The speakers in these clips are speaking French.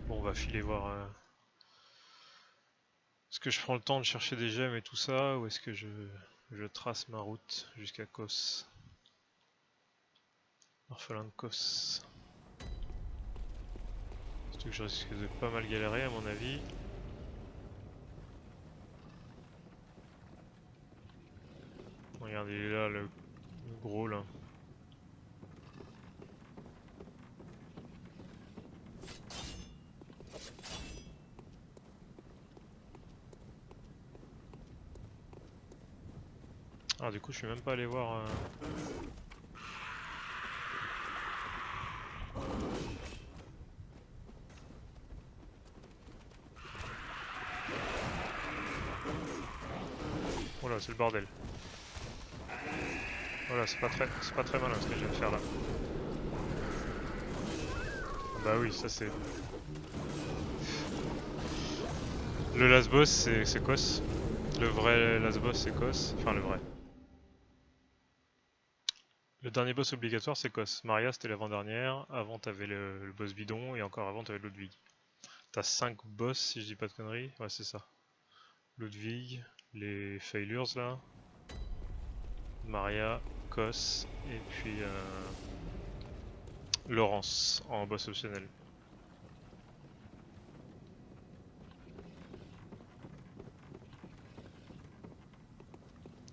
Bon, on va filer voir. Est-ce que je prends le temps de chercher des gemmes et tout ça, ou est-ce que je trace ma route jusqu'à Kos? Orphelin de Kos. Surtout que je risque de pas mal galérer à mon avis. Regardez, il est là, le gros là. Ah, du coup, je suis même pas allé voir. Oh là, c'est le bordel. Voilà, c'est pas très malin ce que je viens de faire là. Ah bah oui, ça c'est. Le last boss c'est Kos. Le vrai last boss c'est Kos. Enfin, le vrai. Le dernier boss obligatoire c'est Kos. Maria c'était l'avant-dernière. Avant t'avais le boss bidon et encore avant t'avais Ludwig. T'as 5 boss si je dis pas de conneries. Ouais, c'est ça. Ludwig, les failures là. Maria, Kos et puis Laurence en boss optionnel.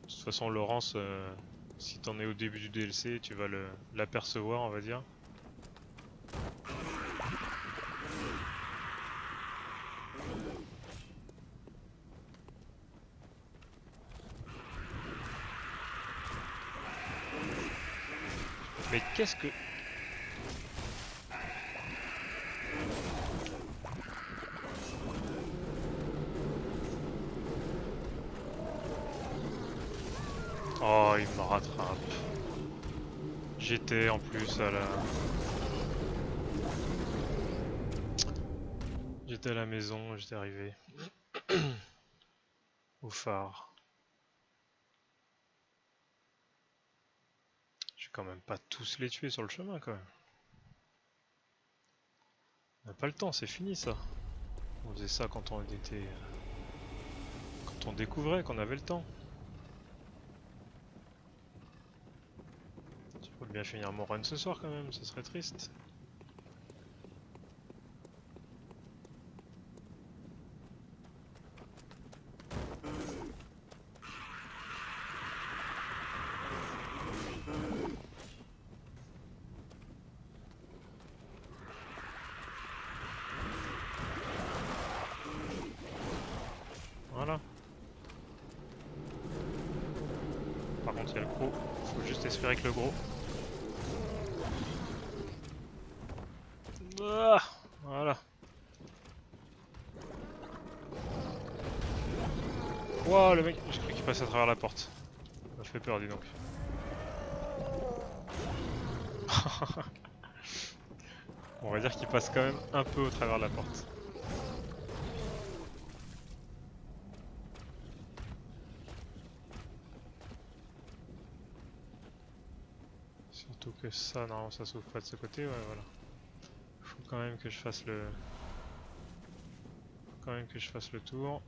De toute façon, Laurence, si t'en es au début du DLC, tu vas l'apercevoir, on va dire. Mais qu'est-ce que... Oh, il me rattrape. J'étais en plus à la... J'étais à la maison, j'étais arrivé au phare. Je vais quand même pas tous les tuer sur le chemin quand même. On n'a pas le temps, c'est fini ça. On faisait ça quand on était... Quand on découvrait qu'on avait le temps. Je pourrais bien finir mon run ce soir quand même, ce serait triste. Voilà. Par contre, il y a le gros. Faut juste espérer que le gros... Ah, voilà. Wow, le mec, j'ai cru qu'il passait à travers la porte. Ça m'a fait peur, dis donc. On va dire qu'il passe quand même un peu au travers de la porte. Surtout que ça, normalement, ça s'ouvre pas de ce côté, ouais, voilà. Faut quand même que je fasse le... Faut quand même que je fasse le tour.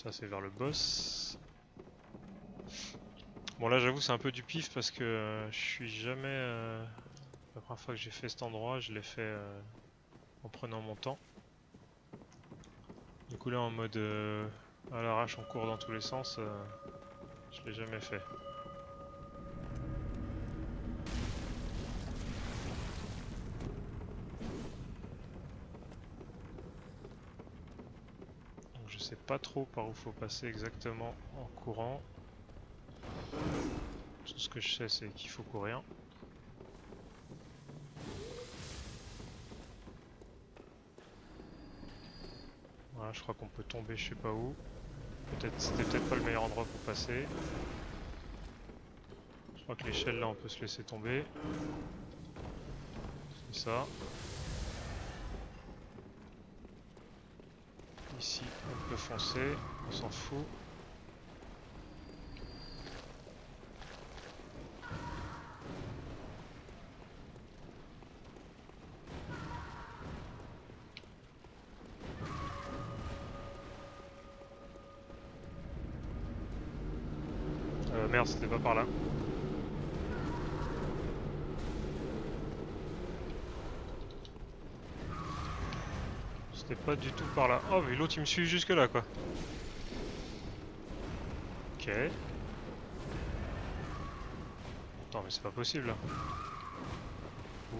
Ça, c'est vers le boss. Bon, là, j'avoue, c'est un peu du pif parce que je suis jamais... la première fois que j'ai fait cet endroit, je l'ai fait en prenant mon temps. Du coup, là, en mode à l'arrache, on court dans tous les sens, je l'ai jamais fait. Donc, je sais pas trop par où faut passer exactement en courant. Tout ce que je sais, c'est qu'il faut courir. Voilà, je crois qu'on peut tomber je sais pas où. Peut-être, c'était peut-être pas le meilleur endroit pour passer. Je crois que l'échelle là on peut se laisser tomber. C'est ça. Ici on peut foncer, on s'en fout. merde, c'était pas par là. C'était pas du tout par là. Oh mais l'autre il me suit jusque là quoi. Ok. Attends mais c'est pas possible là.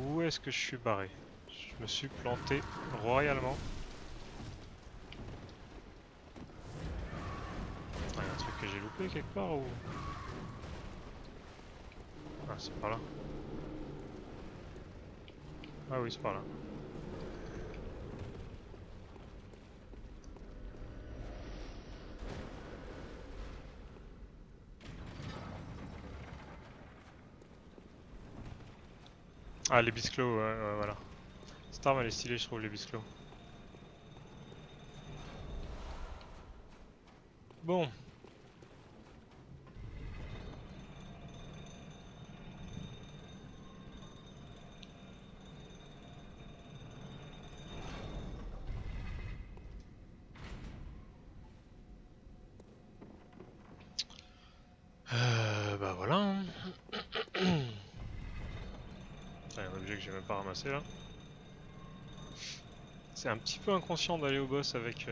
Où est-ce que je suis barré? Je me suis planté royalement. Ah, y a un truc que j'ai loupé quelque part ou... Ah c'est par là. Ah oui c'est par là. Ah les bisclos, ouais, voilà. Cette arme elle est stylée je trouve les bisclos. Bon. Bah voilà. Hein. Un objet que j'ai même pas ramassé là. C'est un petit peu inconscient d'aller au boss avec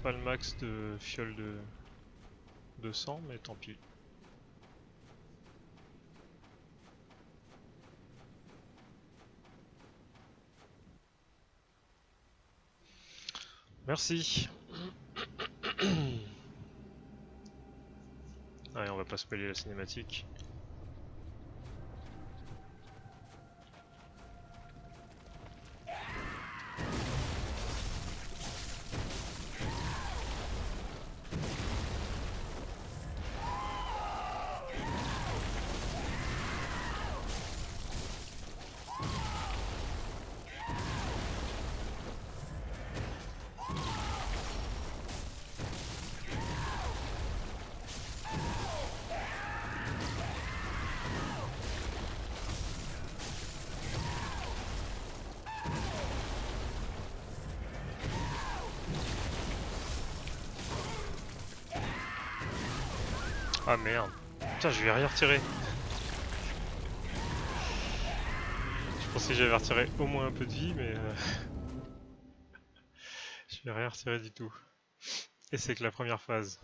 pas le max de fiole de sang, mais tant pis. Merci. Allez, on va pas spoiler la cinématique. Ah merde. Putain, je vais rien retirer. Je pensais que j'avais retiré au moins un peu de vie, mais je vais rien retirer du tout. Et c'est que la première phase.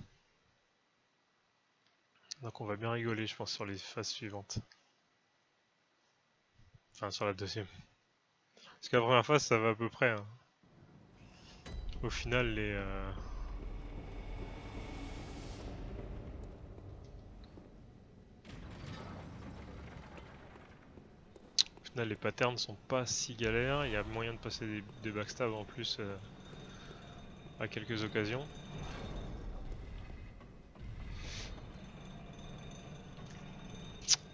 Donc on va bien rigoler, je pense, sur les phases suivantes. Enfin, sur la deuxième. Parce que la première phase, ça va à peu près. Hein. Au final, les patterns sont pas si galères. Il y a moyen de passer des backstabs en plus à quelques occasions.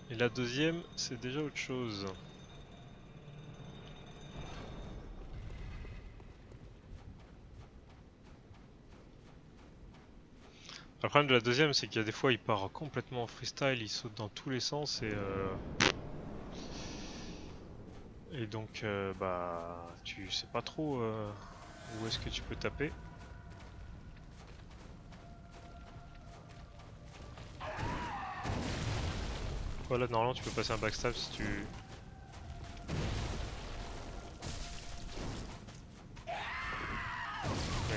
Et la deuxième, c'est déjà autre chose. Le problème de la deuxième, c'est qu'il y a des fois, il part complètement en freestyle, il saute dans tous les sens et donc, bah, tu sais pas trop où est-ce que tu peux taper. Voilà, normalement, tu peux passer un backstab si tu...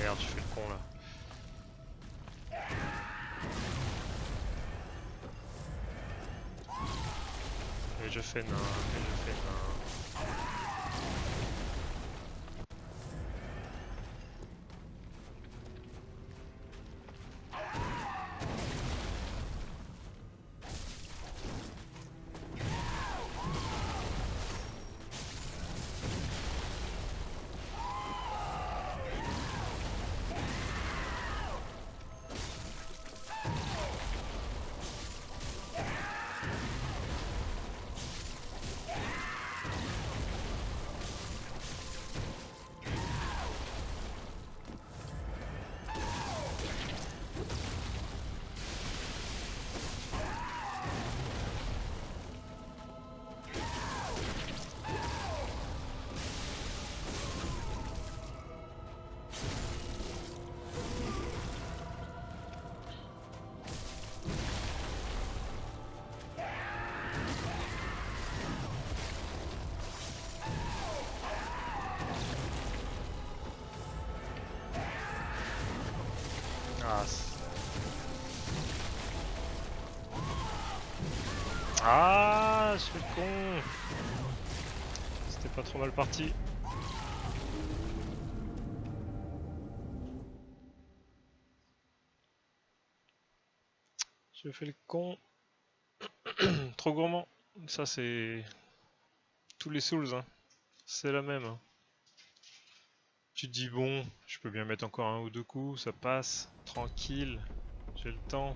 Merde, tu fais le con là. Et je fais nain, et je fais nain. Ah, je fais le con. C'était pas trop mal parti. Je fais le con. Trop gourmand. Ça c'est tous les Souls, hein. C'est la même, hein. Tu te dis bon, je peux bien mettre encore un ou deux coups, ça passe, tranquille, j'ai le temps.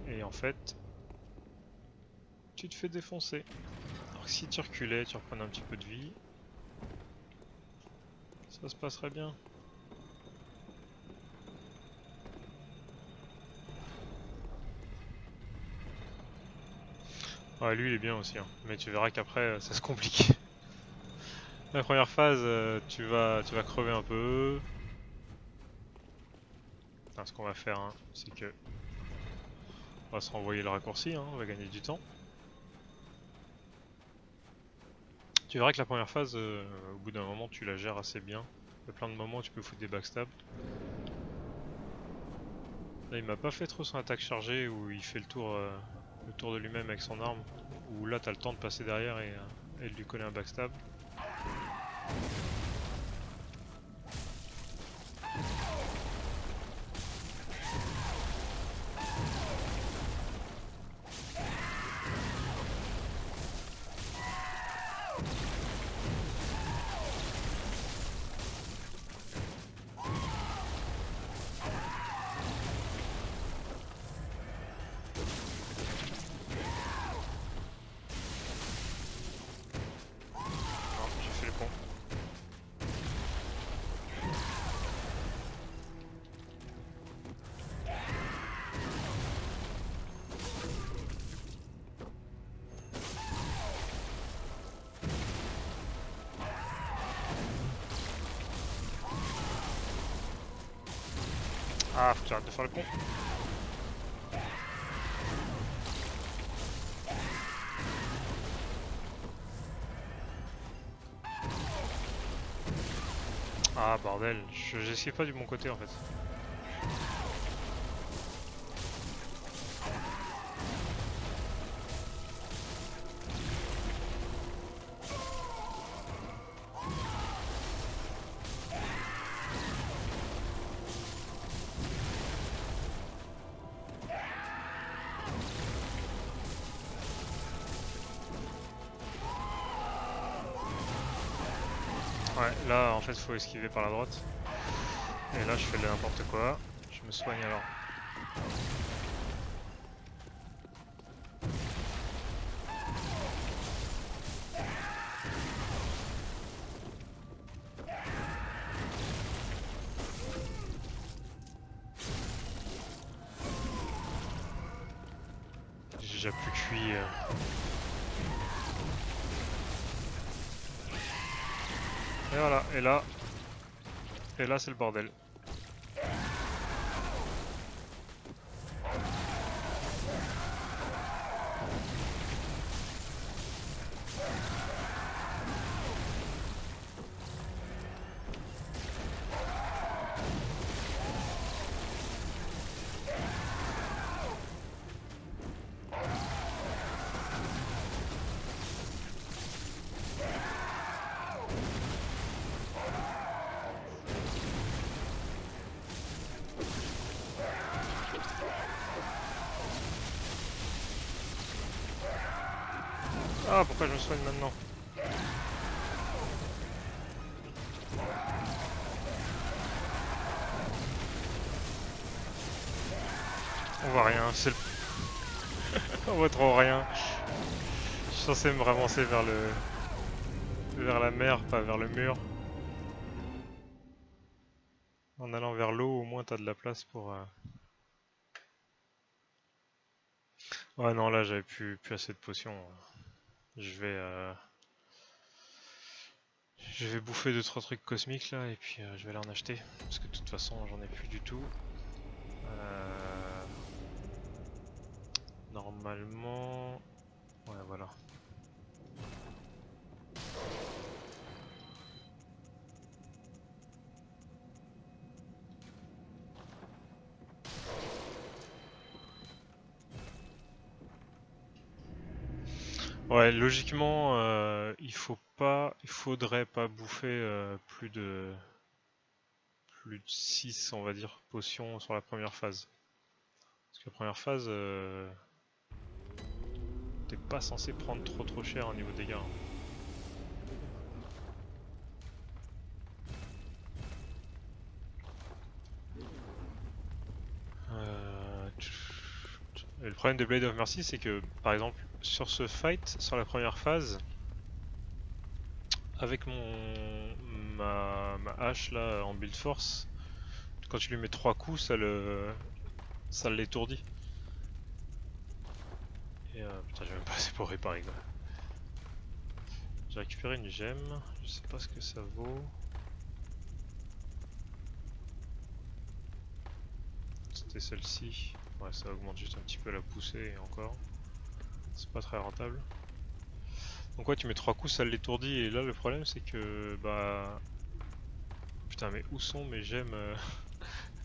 Et en fait, tu te fais défoncer. Alors que si tu reculais, tu reprenais un petit peu de vie, ça se passerait bien. Ouais, lui il est bien aussi, hein. Mais tu verras qu'après ça se complique. La première phase, tu vas crever un peu. Enfin, ce qu'on va faire, hein, c'est que on va se renvoyer le raccourci, hein, on va gagner du temps. Tu verras que la première phase, au bout d'un moment, tu la gères assez bien. Il y a plein de moments où tu peux foutre des backstabs. Là, il m'a pas fait trop son attaque chargée où il fait le tour de lui-même avec son arme. Où là, t'as le temps de passer derrière et de lui coller un backstab. Non, j'ai fait le con. Ah, faut que tu arrêtes de faire le con. Ah, bordel, j'esquive pas du bon côté en fait. Ouais, là en fait, faut esquiver par la droite. Et là, je fais n'importe quoi. Je me soigne alors. J'ai déjà plus cuit. Et voilà, et là c'est le bordel. Ah, pourquoi je me soigne maintenant? On voit rien, c'est le... On voit trop rien. Je suis censé me ramasser vers la mer, pas vers le mur. En allant vers l'eau, au moins t'as de la place pour... Ouais non, là j'avais plus assez de potions. Je vais bouffer 2-3 trucs cosmiques là et puis je vais aller en acheter. Parce que de toute façon j'en ai plus du tout. Euh, Normalement... Ouais voilà. Ouais, logiquement, il faudrait pas bouffer plus de 6 on va dire, potions sur la première phase. Parce que la première phase, t'es pas censé prendre trop cher au niveau dégâts, hein. Et le problème de Blade of Mercy, c'est que, par exemple, sur ce fight, sur la première phase, avec ma hache là en build force, quand tu lui mets 3 coups, ça l'étourdit. Et putain, j'ai même pas assez pour réparer quoi. J'ai récupéré une gemme, je sais pas ce que ça vaut. C'était celle-ci. Ouais, ça augmente juste un petit peu la poussée et encore. C'est pas très rentable. Donc ouais, tu mets 3 coups, ça l'étourdit. Et là, le problème, c'est que bah. Putain, mais où sont mes gemmes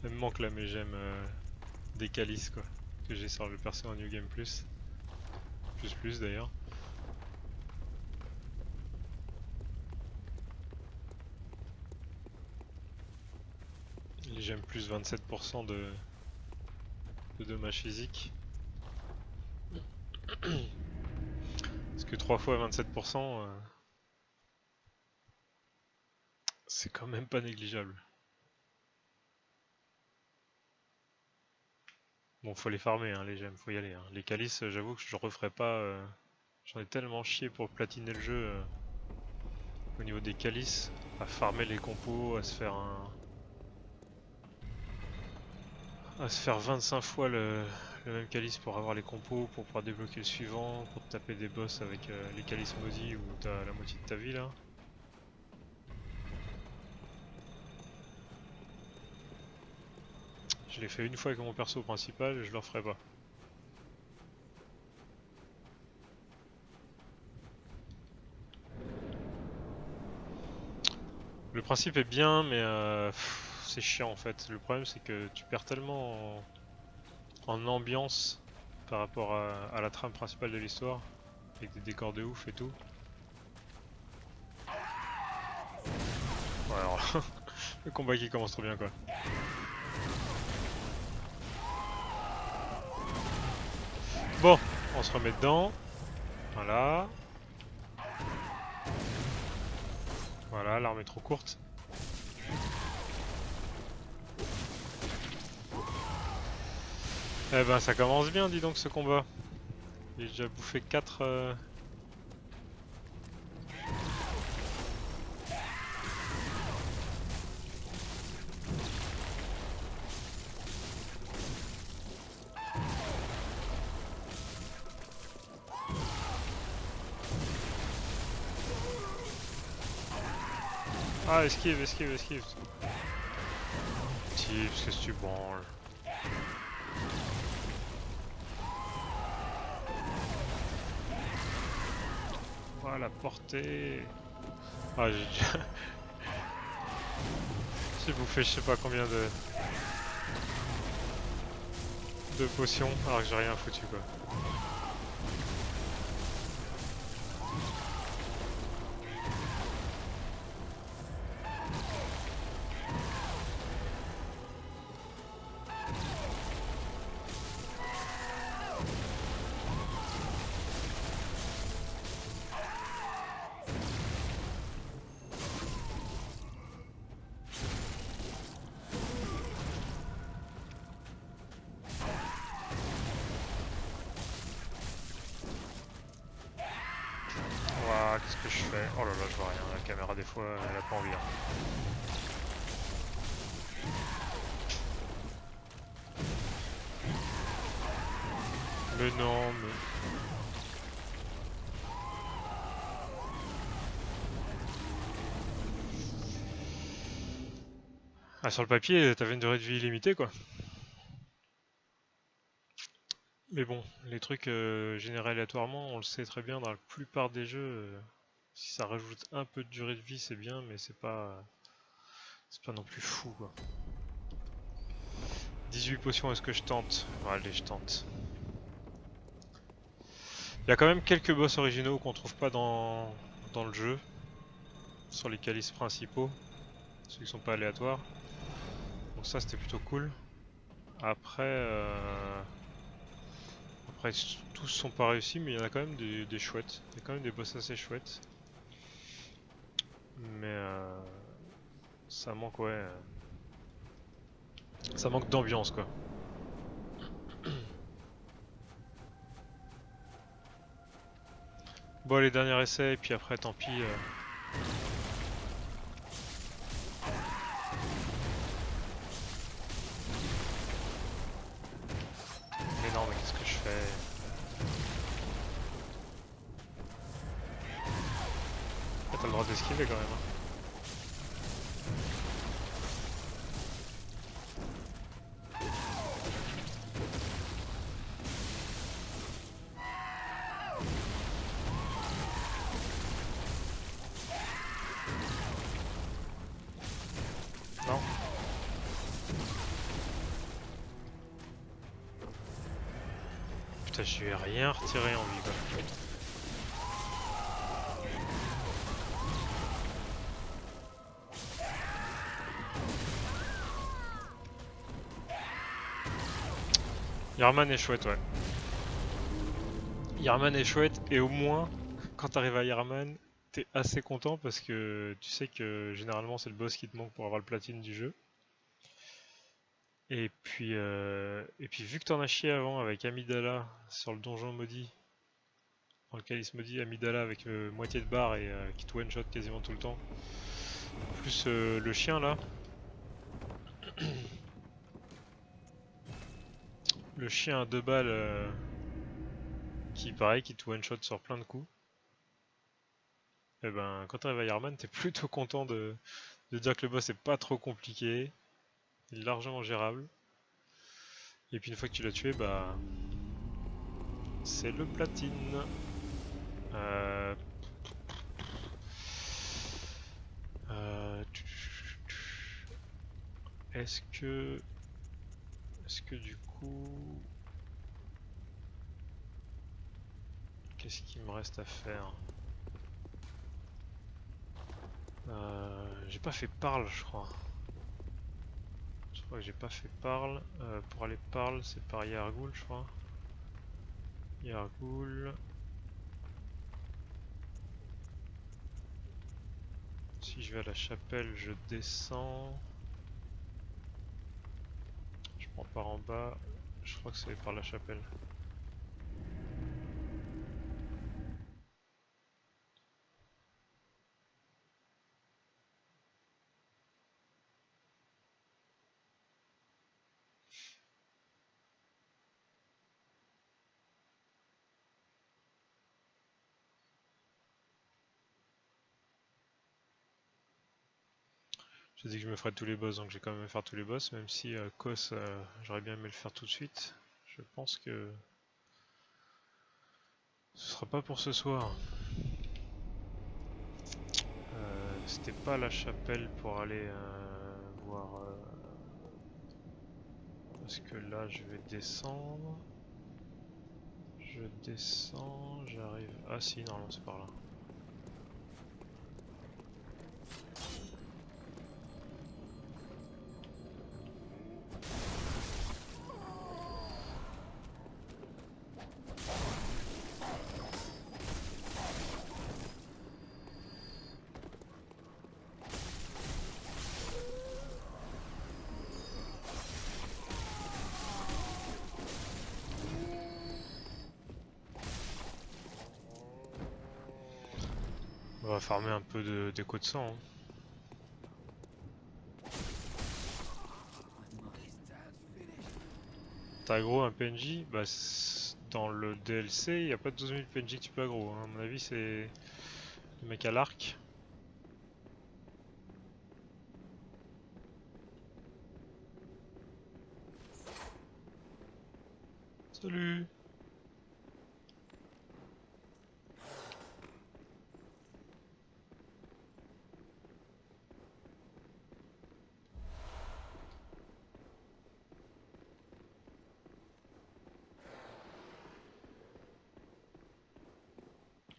Il me manque là mes gemmes des calices quoi. Que j'ai sur le perso en New Game Plus. Plus d'ailleurs. Les gemmes plus 27% de dommages physiques. Parce que 3 fois 27%, c'est quand même pas négligeable. Bon, faut les farmer, hein, les gemmes, faut y aller, hein. Les calices, j'avoue que je referai pas. J'en ai tellement chié pour platiner le jeu au niveau des calices, à farmer les compos, à se faire 25 fois le même calice pour avoir les compos, pour pouvoir débloquer le suivant, pour te taper des boss avec les calices maudits où t'as la moitié de ta vie là. Je l'ai fait une fois avec mon perso principal et je le referai pas. Le principe est bien, mais c'est chiant en fait. Le problème c'est que tu perds tellement en ambiance par rapport à la trame principale de l'histoire, avec des décors de ouf et tout. Ouais, alors le combat qui commence trop bien quoi. Bon, on se remet dedans. Voilà. Voilà, l'arme est trop courte. Eh ben ça commence bien dis donc ce combat. J'ai déjà bouffé 4... Ah esquive, esquive, esquive. Tips, qu'est-ce que tu branles? Voilà la portée. Ah j'ai déjà... j'ai bouffé je sais pas combien de potions alors que j'ai rien foutu quoi. Ouah, qu'est-ce que je fais? Oh là là, je vois rien, la caméra des fois elle a pas envie, hein. Mais non, mais... Ah, sur le papier, t'avais une durée de vie illimitée quoi. Mais bon, les trucs générés aléatoirement, on le sait très bien dans la plupart des jeux, si ça rajoute un peu de durée de vie c'est bien, mais c'est pas non plus fou quoi. 18 potions, est-ce que je tente? Allez, je tente. Il y a quand même quelques boss originaux qu'on trouve pas dans le jeu, sur les calices principaux, ceux qui sont pas aléatoires. Donc ça c'était plutôt cool. Après, après tous sont pas réussis, mais il y en a quand même des chouettes. Il y a quand même des boss assez chouettes. Mais ça manque, ouais. Ça manque d'ambiance quoi. Bon, les derniers essais, et puis après tant pis. Mais non, mais qu'est-ce que je fais? Ah, t'as le droit d'esquiver quand même, hein. Non? Putain, je lui ai rien retiré en vie quoi. Yarman est chouette, ouais. Yarman est chouette, et au moins, quand t'arrives à Yarman, t'es assez content parce que tu sais que généralement c'est le boss qui te manque pour avoir le platine du jeu. Et puis vu que t'en as chié avant avec Amidala sur le donjon maudit, dans le calice maudit, Amidala avec moitié de barre et qui te one-shot quasiment tout le temps, plus le chien là, le chien à 2 balles qui pareil, qui te one-shot sur plein de coups. Et ben quand t'arrives à Yarman, t'es plutôt content de dire que le boss est pas trop compliqué, il est largement gérable. Et puis une fois que tu l'as tué, bah c'est le platine. Euh, euh, est-ce que du coup, qu'est-ce qu'il me reste à faire? J'ai pas fait Parle, je crois. Je crois que j'ai pas fait Parle. Pour aller Parle, c'est par Yargul, je crois. Yargul. Si je vais à la chapelle, je descends. Je prends par en bas. Je crois que c'est par la chapelle. J'ai dit que je me ferais tous les boss, donc j'ai quand même faire tous les boss, même si Kos, j'aurais bien aimé le faire tout de suite. Je pense que ce sera pas pour ce soir. C'était pas la chapelle pour aller voir. Parce que là, je vais descendre. Je descends, j'arrive. Ah si, normalement c'est par là. On va farmer un peu de déco de sang, hein. T'as aggro un PNJ? Bah, dans le DLC, il n'y a pas de 12 000 PNJ que tu peux aggro, hein. À mon avis, c'est le mec à l'arc. Salut!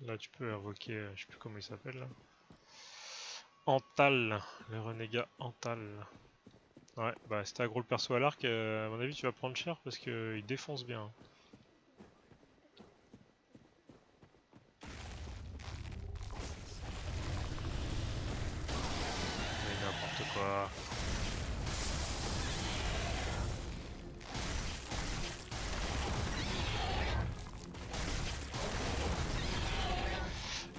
Là tu peux invoquer, je sais plus comment il s'appelle là. Antal, le renégat Antal. Ouais, bah si t'as gros le perso à l'arc, à mon avis tu vas prendre cher parce qu'il défonce bien. Mais n'importe quoi.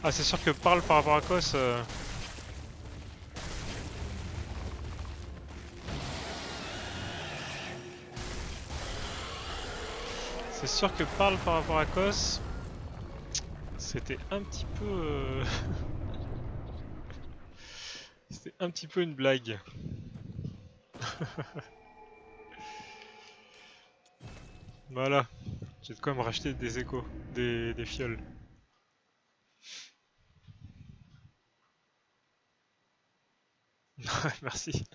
Ah c'est sûr que parle par rapport à Kos. C'est sûr que parle par rapport à Kos. C'était un petit peu... C'était un petit peu une blague. Voilà, j'ai de quoi me racheter des échos, des fioles. Merci.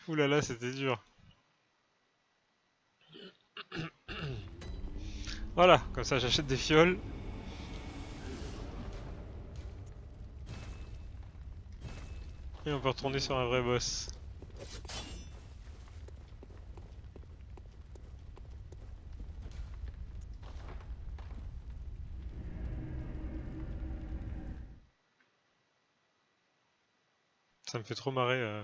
Ouh là là, c'était dur. Voilà, comme ça j'achète des fioles. Et on peut retourner sur un vrai boss. Ça me fait trop marrer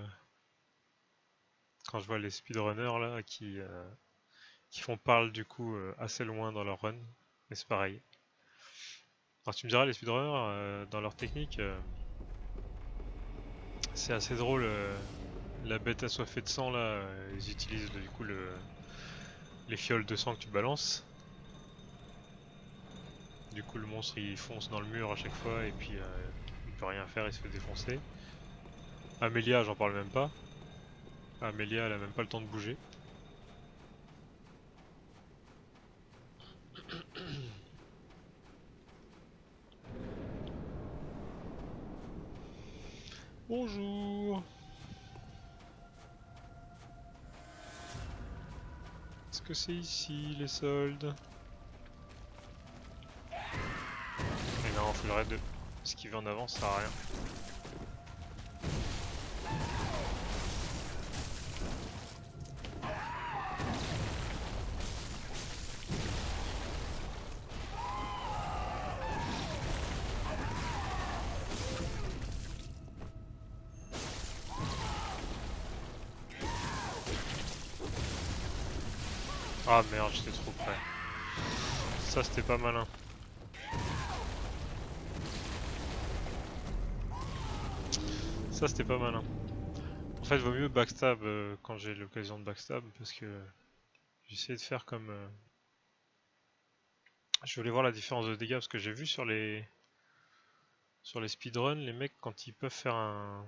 quand je vois les speedrunners là qui font parle du coup assez loin dans leur run. Mais c'est pareil. Alors tu me diras, les speedrunners dans leur technique, c'est assez drôle. La bête assoiffée de sang là, ils utilisent du coup les fioles de sang que tu balances. Du coup le monstre il fonce dans le mur à chaque fois et puis il peut rien faire, il se fait défoncer. Amélia, j'en parle même pas. Amélia, elle a même pas le temps de bouger. Bonjour. Est-ce que c'est ici les soldes? Mais non, faut le raid de esquiver en avant, ça sert à rien. Ah merde, j'étais trop près. Ça c'était pas malin. Ça c'était pas malin. En fait, vaut mieux backstab quand j'ai l'occasion de backstab parce que j'essaie de faire comme. Je voulais voir la différence de dégâts parce que j'ai vu sur les speedruns, les mecs quand ils peuvent faire un.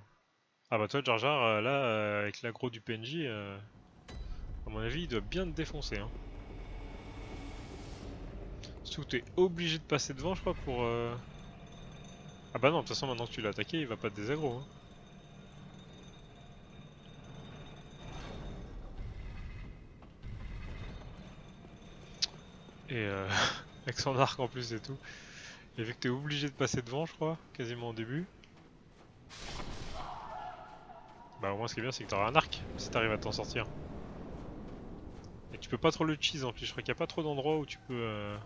Ah bah toi, Jar Jar, là, avec l'aggro du PNJ, à mon avis, il doit bien te défoncer. Hein. Surtout que t'es obligé de passer devant, je crois, pour. Ah bah non, de toute façon, maintenant que tu l'as attaqué, il va pas te désaggro. Hein. Et avec son arc en plus et tout. Et vu que t'es obligé de passer devant, je crois, quasiment au début. Bah au moins ce qui est bien, c'est que t'auras un arc si t'arrives à t'en sortir. Et tu peux pas trop le cheese en plus, je crois qu'il y a pas trop d'endroits où tu peux.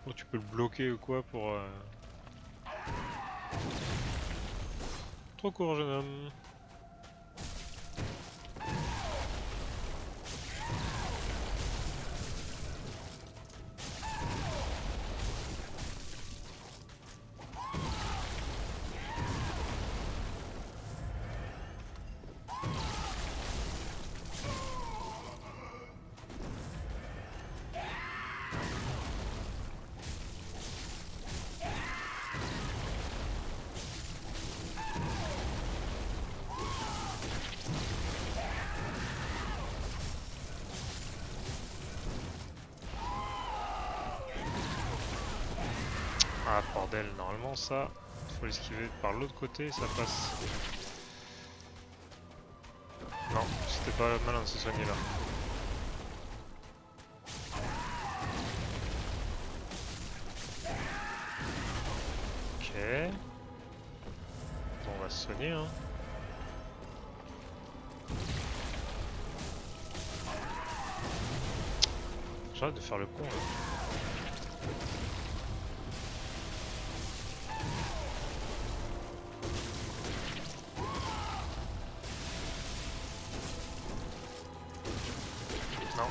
Où tu peux le bloquer ou quoi pour. Trop court, jeune homme. Ah bordel, normalement ça, faut l'esquiver par l'autre côté, ça passe. Non, c'était pas malin de se soigner là. Bon, on va se soigner, hein. J'arrête de faire le con, là. Non.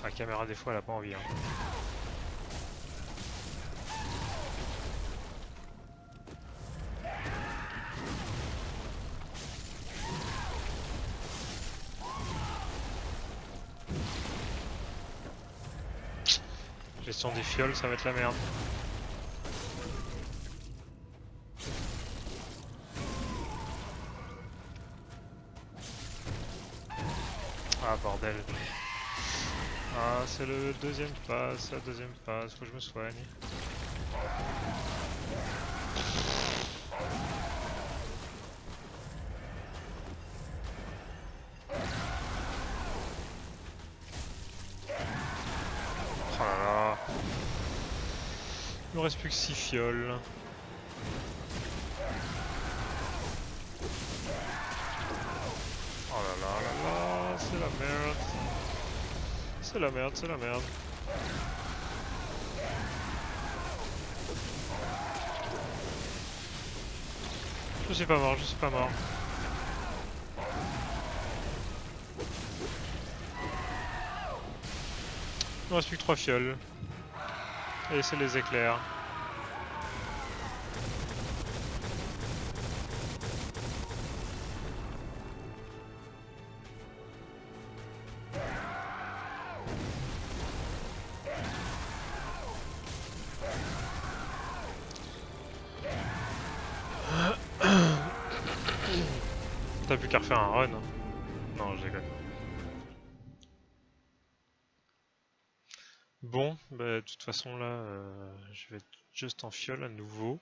La caméra, des fois, elle a pas envie, hein. Gestion des fioles, ça va être la merde. Ah bordel. Ah, c'est le deuxième phase, la deuxième phase, faut que je me soigne. Oh là là. Il me reste plus que 6 fioles. Oh là là là là, c'est la merde. C'est la merde, c'est la merde. Je suis pas mort, je suis pas mort. Il me reste plus que 3 fioles. Et c'est les éclairs. T'as plus qu'à refaire un run. Hein. Non, je déconne. Bon, bah, de toute façon là, je vais être juste en fiole à nouveau.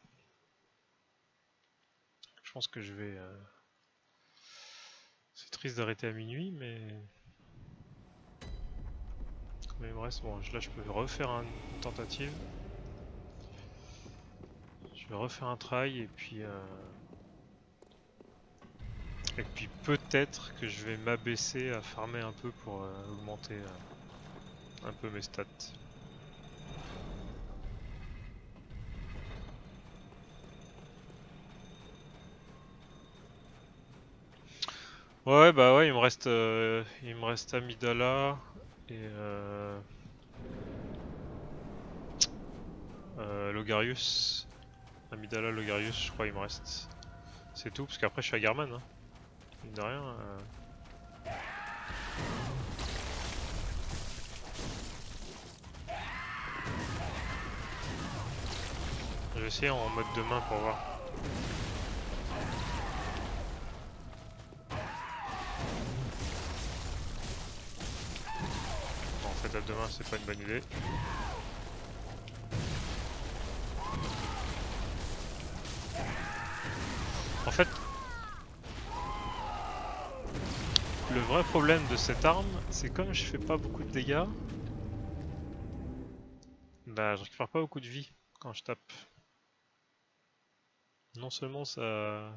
Je pense que je vais... C'est triste d'arrêter à minuit, mais... Mais il me reste... Bon, là je peux refaire une tentative. Je vais refaire un try et puis... Et puis peut-être que je vais m'abaisser à farmer un peu pour augmenter un peu mes stats. Ouais, bah ouais, il me reste Amidala et Logarius. Amidala, Logarius, je crois il me reste. C'est tout, parce qu'après je suis à Garman. Hein. Mine de rien. Je vais essayer en mode de main pour voir. Bon, en fait, à deux mains, c'est pas une bonne idée. En fait, le vrai problème de cette arme, c'est comme je fais pas beaucoup de dégâts, bah je récupère pas beaucoup de vie quand je tape. Non seulement ça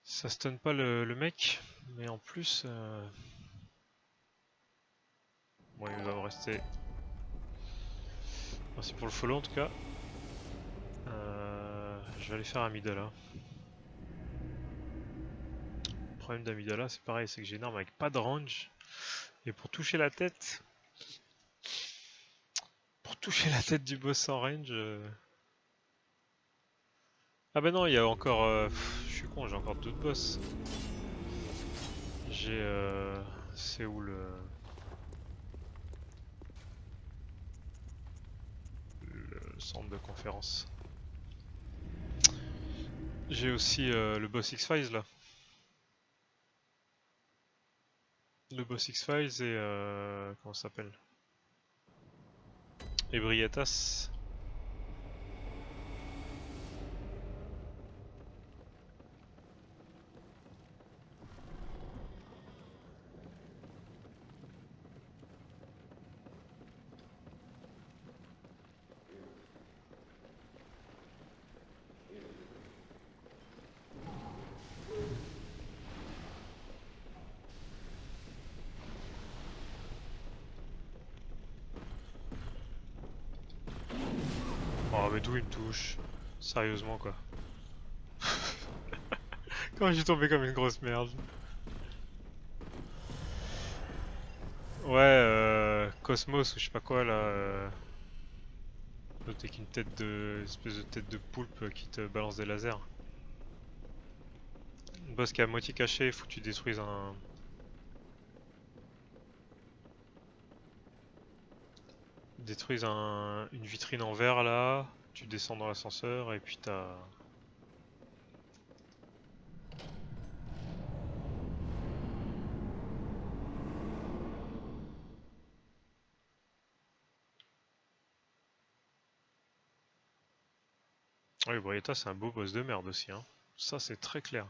stun pas le mec, mais en plus, bon il va me rester. Merci pour le follow en tout cas. Je vais aller faire Amidala. Le problème d'Amidala, c'est pareil, c'est que j'ai une arme avec pas de range. Et pour toucher la tête, du boss en range. Ah bah non, il y a encore. Je suis con, j'ai encore d'autres boss. J'ai. C'est où le centre de conférence. J'ai aussi le boss X-Files là. Le boss X-Files et. Comment ça s'appelle? Ebrietas. mais d'où il me touche? Sérieusement quoi. Comment j'ai tombé comme une grosse merde. Ouais, Cosmos ou je sais pas quoi là. L'autre avec une tête de. Espèce de tête de poulpe qui te balance des lasers. Une boss qui est à moitié caché, il faut que tu détruises un. Une vitrine en verre là. Tu descends dans l'ascenseur et puis t'as. Oui, Brietta c'est un beau boss de merde aussi, hein. Ça c'est très clair.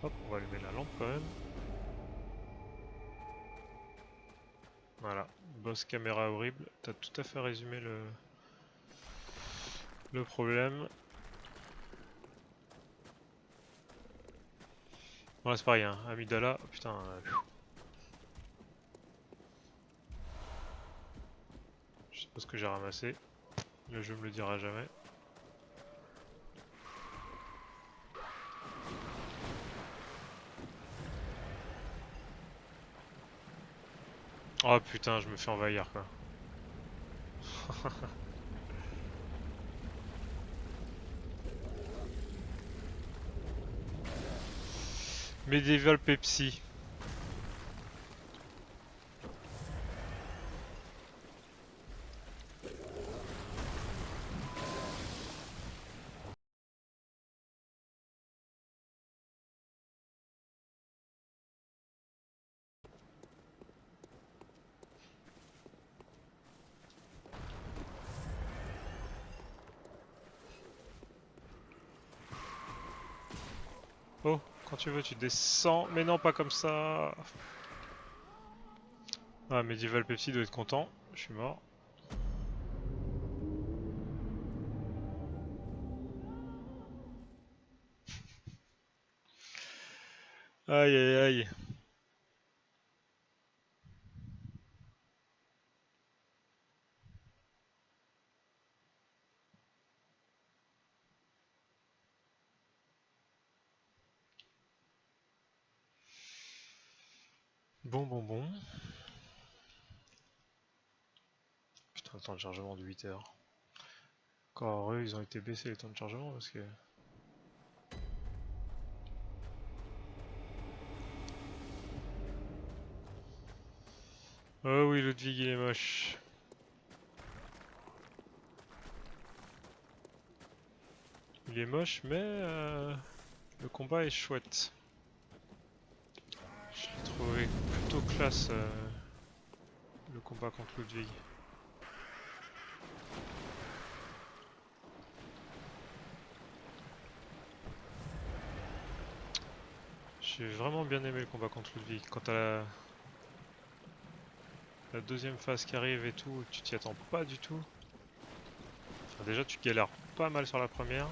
Hop, on va allumer la lampe quand même. Voilà, boss caméra horrible. T'as tout à fait résumé le problème. Bon, c'est pareil, hein. Amidala, oh, putain. Je sais pas ce que j'ai ramassé. Le jeu me le dira jamais. Oh putain, je me fais envahir quoi. Medieval Pepsi. Oh, quand tu veux, tu descends. Mais non, pas comme ça. Ah, Medieval Pepsi doit être content. Je suis mort. Aïe aïe aïe. Bon. Putain, le temps de chargement de 8 heures. Encore heureux, ils ont été baissés les temps de chargement parce que. Oh oui, Ludwig il est moche. Il est moche, mais le combat est chouette. Je l'ai trouvé plutôt classe le combat contre Ludwig. J'ai vraiment bien aimé le combat contre Ludwig. Quand t'as la deuxième phase qui arrive et tout, tu t'y attends pas du tout. Enfin, déjà, tu galères pas mal sur la première.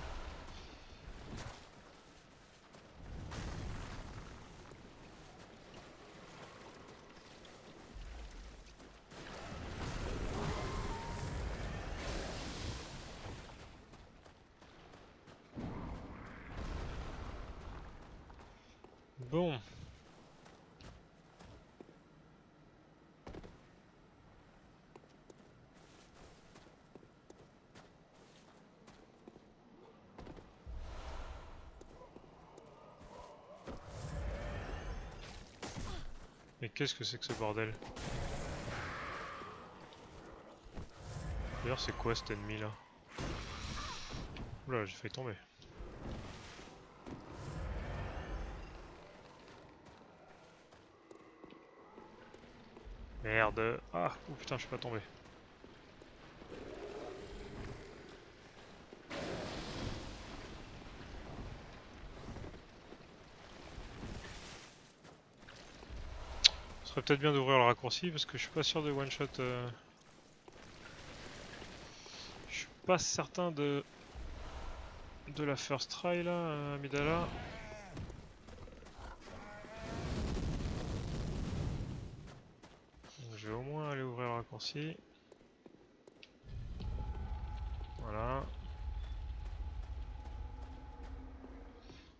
Bon. Mais qu'est-ce que c'est que ce bordel? D'ailleurs, c'est quoi cet ennemi là? Oula, j'ai failli tomber. Merde. Ah, oh putain, je suis pas tombé. Ce serait peut-être bien d'ouvrir le raccourci parce que je suis pas sûr de one shot. Je suis pas certain de la first try là, Amidala. raccourci. Voilà.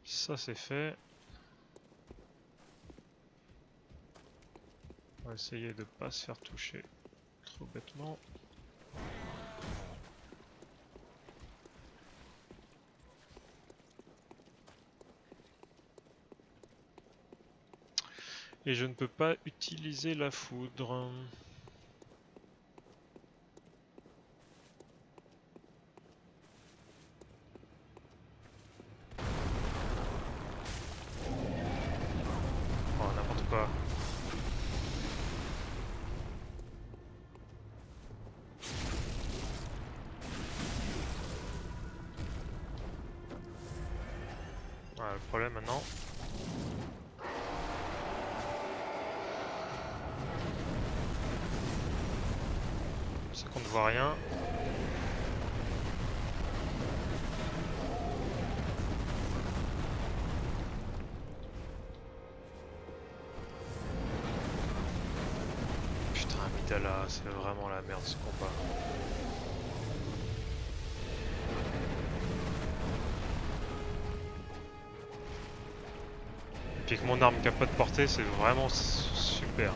Ça c'est fait. On va essayer de pas se faire toucher trop bêtement. Et je ne peux pas utiliser la foudre. Oh, n'importe quoi. Voilà le problème maintenant. C'est qu'on ne voit rien. Putain, Amidala, c'est vraiment la merde ce combat. Et puis que mon arme qui a pas de portée, c'est vraiment super.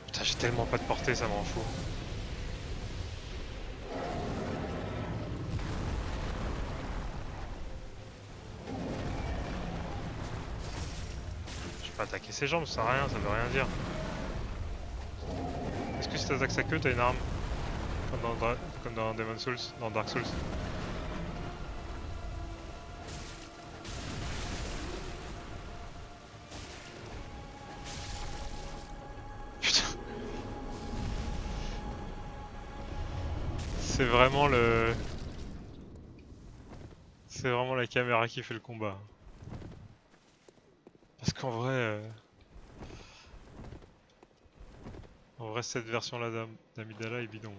Putain, j'ai tellement pas de portée, ça m'en fout. Je peux pas attaquer ses jambes, ça sert à rien, ça veut rien dire. Est-ce que si t'attaques sa queue, t'as une arme? Comme dans Demon's Souls, dans Dark Souls. Putain. C'est vraiment le... C'est vraiment la caméra qui fait le combat. Parce qu'en vrai... En vrai, cette version-là d'Amidala est bidon.